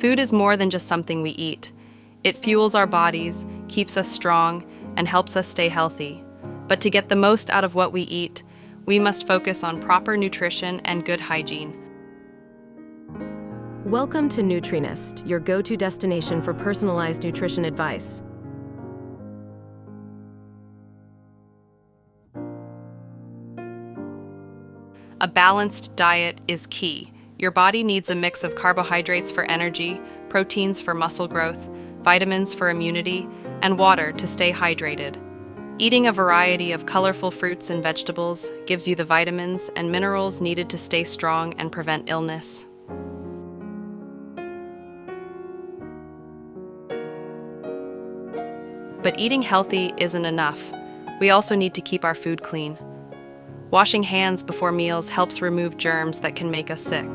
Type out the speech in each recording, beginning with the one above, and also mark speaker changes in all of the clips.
Speaker 1: Food is more than just something we eat. It fuels our bodies, keeps us strong, and helps us stay healthy. But to get the most out of what we eat, we must focus on proper nutrition and good hygiene.
Speaker 2: Welcome to Nutrinist, your go-to destination for personalized nutrition advice.
Speaker 1: A balanced diet is key. Your body needs a mix of carbohydrates for energy, proteins for muscle growth, vitamins for immunity, and water to stay hydrated. Eating a variety of colorful fruits and vegetables gives you the vitamins and minerals needed to stay strong and prevent illness. But eating healthy isn't enough. We also need to keep our food clean. Washing hands before meals helps remove germs that can make us sick.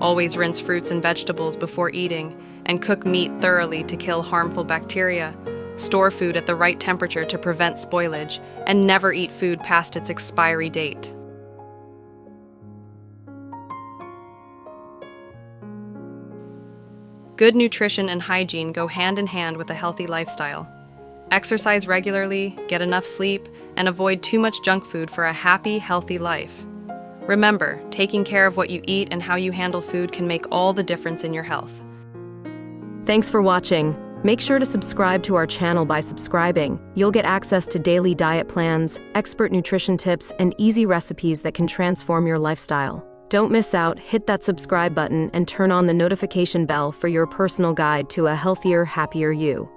Speaker 1: Always rinse fruits and vegetables before eating, and cook meat thoroughly to kill harmful bacteria. Store food at the right temperature to prevent spoilage, and never eat food past its expiry date. Good nutrition and hygiene go hand in hand with a healthy lifestyle. Exercise regularly, get enough sleep, and avoid too much junk food for a happy, healthy life. Remember, taking care of what you eat and how you handle food can make all the difference in your health.
Speaker 2: Thanks for watching. Make sure to subscribe to our channel by subscribing. You'll get access to daily diet plans, expert nutrition tips, and easy recipes that can transform your lifestyle. Don't miss out, hit that subscribe button and turn on the notification bell for your personal guide to a healthier, happier you.